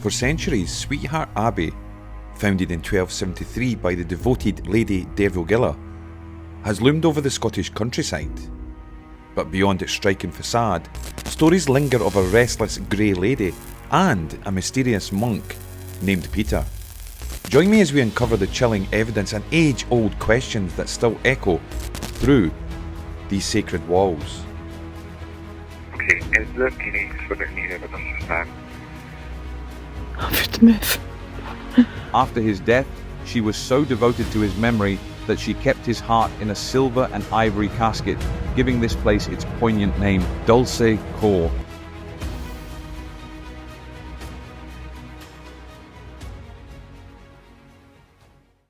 For centuries, Sweetheart Abbey, founded in 1273 by the devoted Lady Dervorguilla, has loomed over the Scottish countryside. But beyond its striking facade, stories linger of a restless grey lady and a mysterious monk named Peter. Join me as we uncover the chilling evidence and age-old questions that still echo through these sacred walls. Okay, is there any further new evidence that I have to move. After his death, she was so devoted to his memory that she kept his heart in a silver and ivory casket, giving this place its poignant name, Dulce Cor.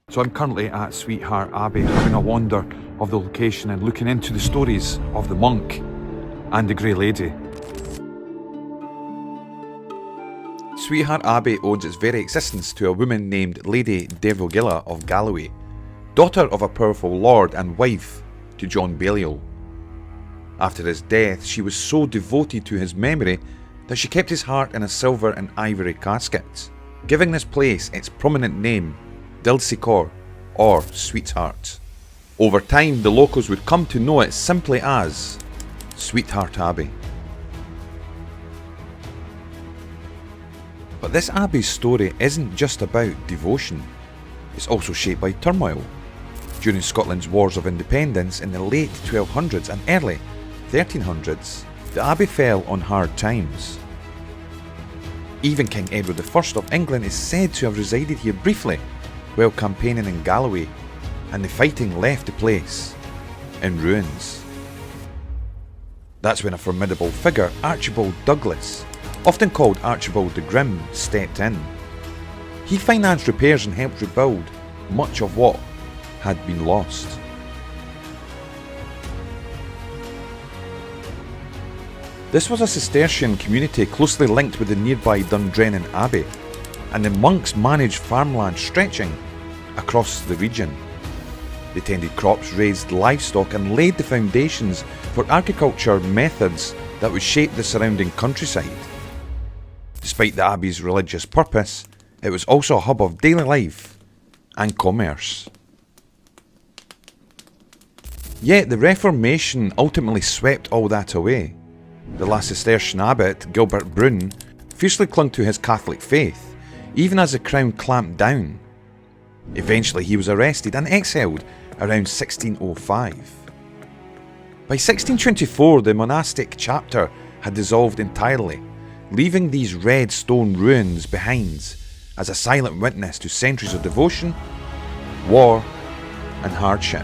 So I'm currently at Sweetheart Abbey, having a wander of the location and looking into the stories of the monk and the Grey Lady. Sweetheart Abbey owes its very existence to a woman named Lady Dervorguilla of Galloway, daughter of a powerful lord and wife to John Balliol. After his death, she was so devoted to his memory that she kept his heart in a silver and ivory casket, giving this place its prominent name, Dulce Cor, or Sweetheart. Over time, the locals would come to know it simply as Sweetheart Abbey. But this abbey's story isn't just about devotion, it's also shaped by turmoil. During Scotland's Wars of Independence in the late 1200s and early 1300s, the abbey fell on hard times. Even King Edward I of England is said to have resided here briefly while campaigning in Galloway, and the fighting left the place in ruins. That's when a formidable figure, Archibald Douglas, often called Archibald the Grim, stepped in. He financed repairs and helped rebuild much of what had been lost. This was a Cistercian community closely linked with the nearby Dundrennan Abbey, and the monks managed farmland stretching across the region. They tended crops, raised livestock, and laid the foundations for agriculture methods that would shape the surrounding countryside. Despite the abbey's religious purpose, it was also a hub of daily life and commerce. Yet the Reformation ultimately swept all that away. The last Cistercian abbot, Gilbert Brune, fiercely clung to his Catholic faith, even as the crown clamped down. Eventually he was arrested and exiled around 1605. By 1624 the monastic chapter had dissolved entirely, leaving these red stone ruins behind as a silent witness to centuries of devotion, war and hardship.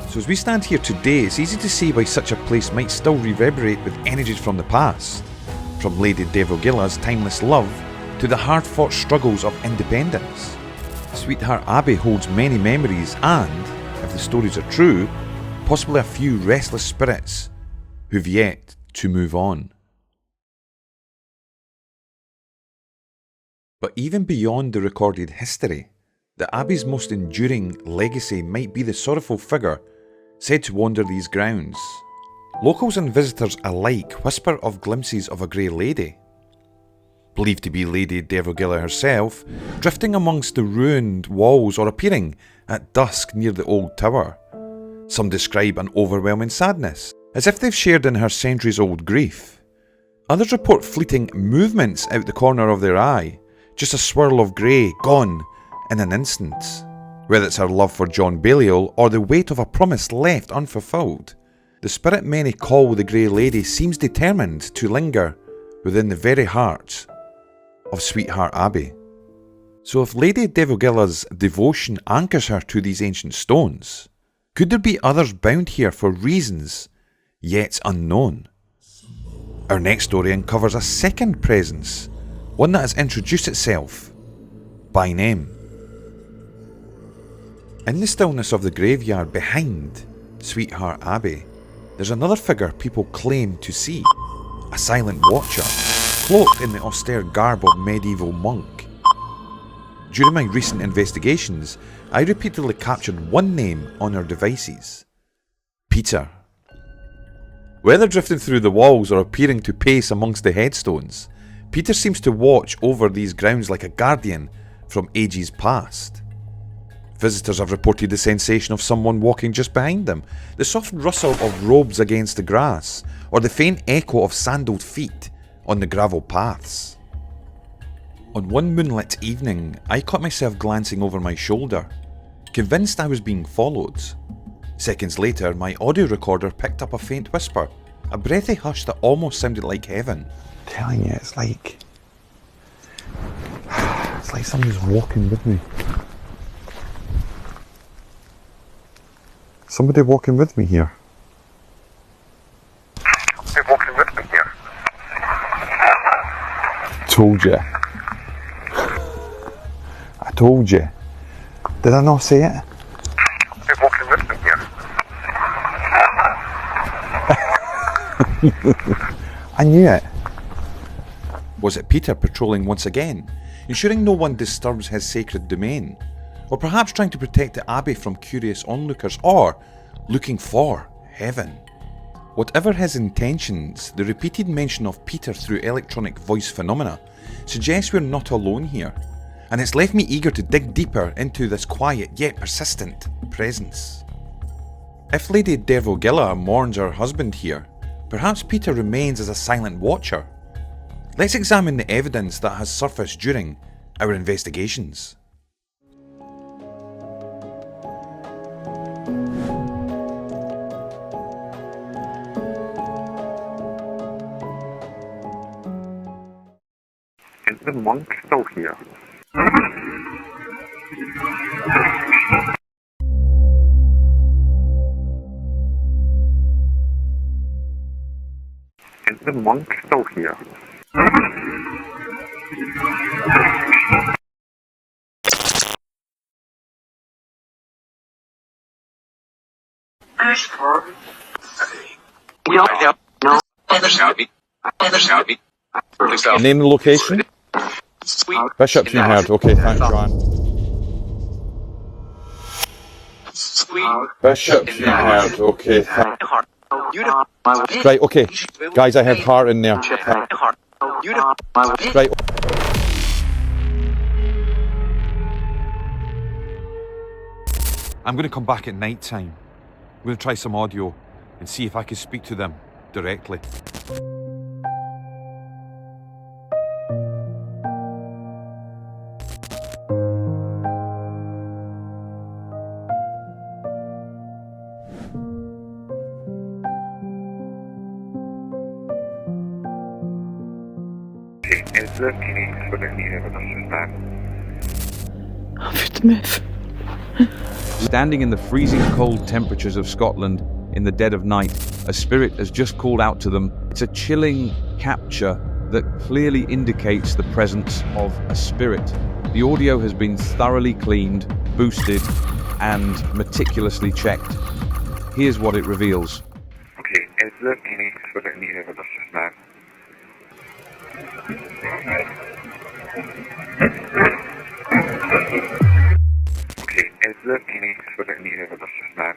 So as we stand here today, it's easy to see why such a place might still reverberate with energies from the past, from Lady Dervorguilla's timeless love to the hard-fought struggles of independence. Sweetheart Abbey holds many memories and, if the stories are true, possibly a few restless spirits who've yet to move on. But even beyond the recorded history, the Abbey's most enduring legacy might be the sorrowful figure said to wander these grounds. Locals and visitors alike whisper of glimpses of a Grey Lady, believed to be Lady Dervorguilla herself, drifting amongst the ruined walls or appearing at dusk near the old tower. Some describe an overwhelming sadness, as if they've shared in her centuries-old grief. Others report fleeting movements out the corner of their eye, just a swirl of grey, gone in an instant. Whether it's her love for John Balliol or the weight of a promise left unfulfilled, the spirit many call the Grey Lady seems determined to linger within the very heart of Sweetheart Abbey. So if Lady Dervorguilla's devotion anchors her to these ancient stones, could there be others bound here for reasons yet unknown? Our next story uncovers a second presence, one that has introduced itself by name. In the stillness of the graveyard behind Sweetheart Abbey, there's another figure people claim to see, a silent watcher, cloaked in the austere garb of medieval monk. During my recent investigations, I repeatedly captured one name on our devices: Peter. Whether drifting through the walls or appearing to pace amongst the headstones, Peter seems to watch over these grounds like a guardian from ages past. Visitors have reported the sensation of someone walking just behind them, the soft rustle of robes against the grass, or the faint echo of sandaled feet on the gravel paths. On one moonlit evening, I caught myself glancing over my shoulder, convinced I was being followed. Seconds later, my audio recorder picked up a faint whisper, a breathy hush that almost sounded like heaven. I'm telling you, it's like somebody's walking with me. Somebody walking with me here. They're walking with me here. Told you. I told you. Did I not say it? They're walking with me here. I knew it. Was it Peter patrolling once again, ensuring no one disturbs his sacred domain? Or perhaps trying to protect the Abbey from curious onlookers, or looking for heaven? Whatever his intentions, the repeated mention of Peter through electronic voice phenomena suggests we're not alone here, and it's left me eager to dig deeper into this quiet yet persistent presence. If Lady Dervorguilla mourns her husband here, perhaps Peter remains as a silent watcher. Let's examine the evidence that has surfaced during our investigations. Is the monk still here? Is the monk still here? Name the location? Bishop's been heard. Okay, thanks, Ryan. Bishop's been heard. Okay, right, okay. Guys, I heard heart in there. Right. I'm going to come back at night time. I'm going to try some audio and see if I can speak to them directly. Is there any sort of any evidence of that? After myth. Standing in the freezing cold temperatures of Scotland in the dead of night, a spirit has just called out to them. It's a chilling capture that clearly indicates the presence of a spirit. The audio has been thoroughly cleaned, boosted, and meticulously checked. Here's what it reveals. Okay, is there any sort of any evidence of that? Okay, is there any sort of any evidence of that?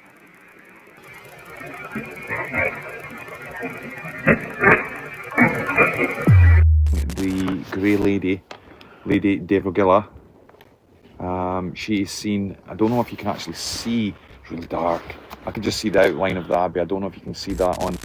The Grey Lady, Lady Dervorguilla, she is seen, I don't know if you can actually see, it's really dark. I can just see the outline of the Abbey, I don't know if you can see that on.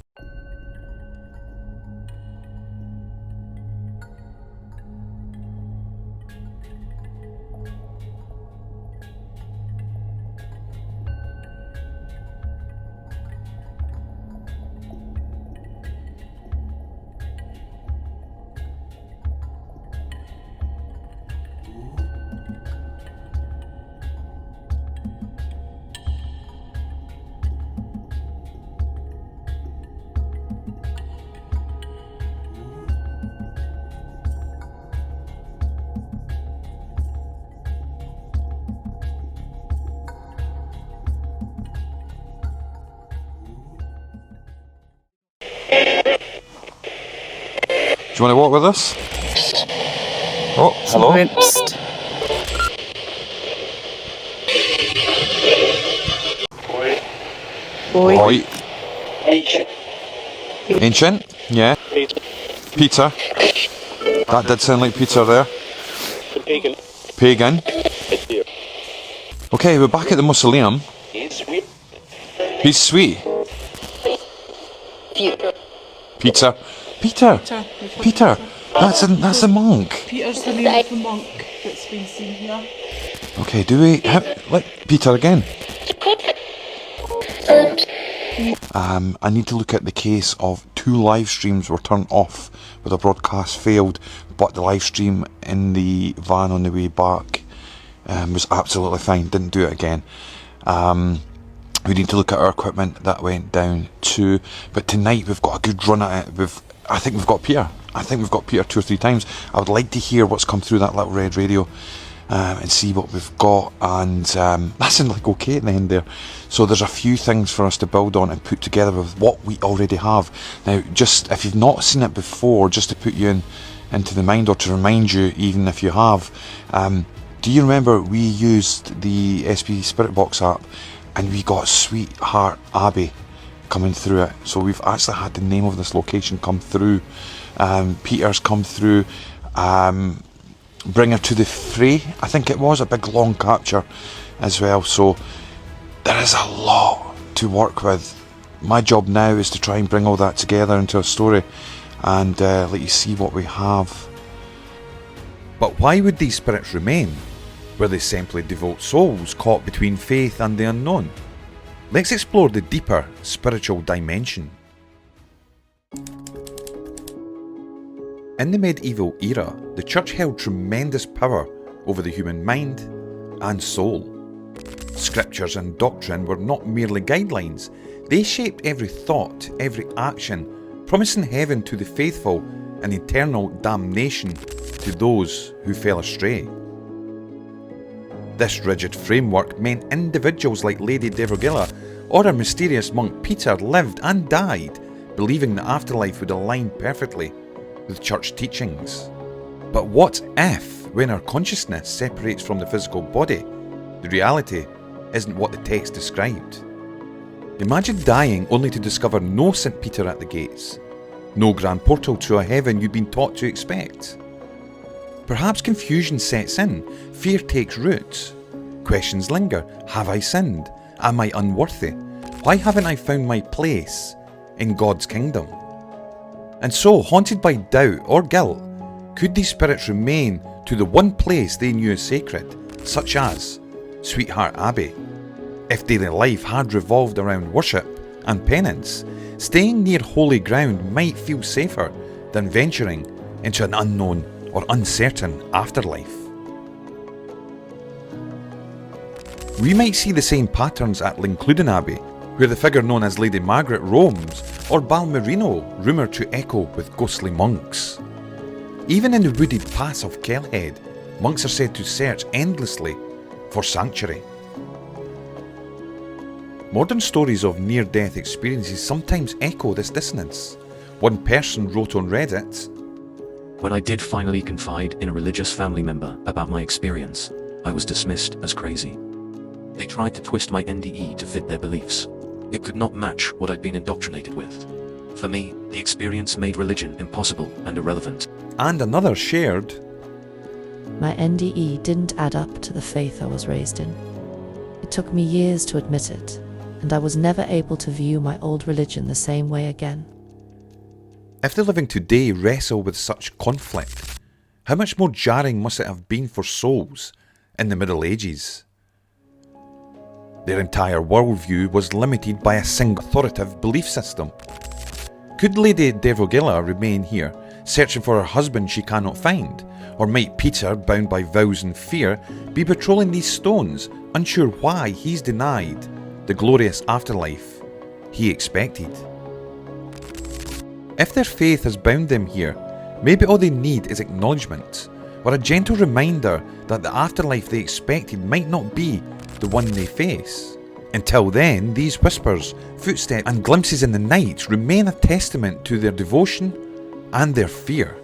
Do you want to walk with us? Oh, hello. Psst. Boy. Oi. Ancient? Yeah. Peter. That did sound like Peter there. Pagan. Okay, we're back at the mausoleum. He's sweet. Peter. That's a monk. Peter's the name of the monk that's been seen here. Okay, do we let Peter again? I need to look at the case of 2 live streams were turned off with a broadcast failed, but the live stream in the van on the way back was absolutely fine. Didn't do it again. We need to look at our equipment that went down too. But tonight we've got a good run at it. I think we've got Peter. 2 or 3 times. I would like to hear what's come through that little red radio. And see what we've got, and that sounded like okay at the end there. So there's a few things for us to build on and put together with what we already have. Now, just if you've not seen it before, just to put you into the mind, or to remind you even if you have, do you remember we used the SP Spirit Box app and we got Sweetheart Abbey coming through it? So we've actually had the name of this location come through. Peter's come through. Bring Her to the Fray, I think it was, a big long capture as well. So there is a lot to work with. My job now is to try and bring all that together into a story and let you see what we have. But why would these spirits remain? Were they simply devout souls caught between faith and the unknown? Let's explore the deeper spiritual dimension. In the medieval era, the church held tremendous power over the human mind and soul. Scriptures and doctrine were not merely guidelines, they shaped every thought, every action, promising heaven to the faithful and eternal damnation to those who fell astray. This rigid framework meant individuals like Lady Dervorguilla or her mysterious monk Peter lived and died believing the afterlife would align perfectly with church teachings. But what if, when our consciousness separates from the physical body, the reality isn't what the text described? Imagine dying only to discover no St. Peter at the gates, no grand portal to a heaven you've been taught to expect. Perhaps confusion sets in, fear takes root. Questions linger. Have I sinned? Am I unworthy? Why haven't I found my place in God's kingdom? And so, haunted by doubt or guilt, could these spirits remain to the one place they knew as sacred, such as Sweetheart Abbey? If daily life had revolved around worship and penance, staying near holy ground might feel safer than venturing into an unknown or uncertain afterlife. We might see the same patterns at Lincluden Abbey, where the figure known as Lady Margaret roams, or Balmerino, rumoured to echo with ghostly monks. Even in the wooded pass of Kelhead, monks are said to search endlessly for sanctuary. Modern stories of near-death experiences sometimes echo this dissonance. One person wrote on Reddit, "When I did finally confide in a religious family member about my experience, I was dismissed as crazy. They tried to twist my NDE to fit their beliefs. It could not match what I'd been indoctrinated with. For me, the experience made religion impossible and irrelevant." And another shared, "My NDE didn't add up to the faith I was raised in. It took me years to admit it, and I was never able to view my old religion the same way again." If the living today wrestle with such conflict, how much more jarring must it have been for souls in the Middle Ages? Their entire worldview was limited by a single authoritative belief system. Could Lady Dervorguilla remain here, searching for her husband she cannot find? Or might Peter, bound by vows and fear, be patrolling these stones, unsure why he's denied the glorious afterlife he expected? If their faith has bound them here, maybe all they need is acknowledgement, or a gentle reminder that the afterlife they expected might not be the one they face. Until then, these whispers, footsteps and glimpses in the night remain a testament to their devotion and their fear.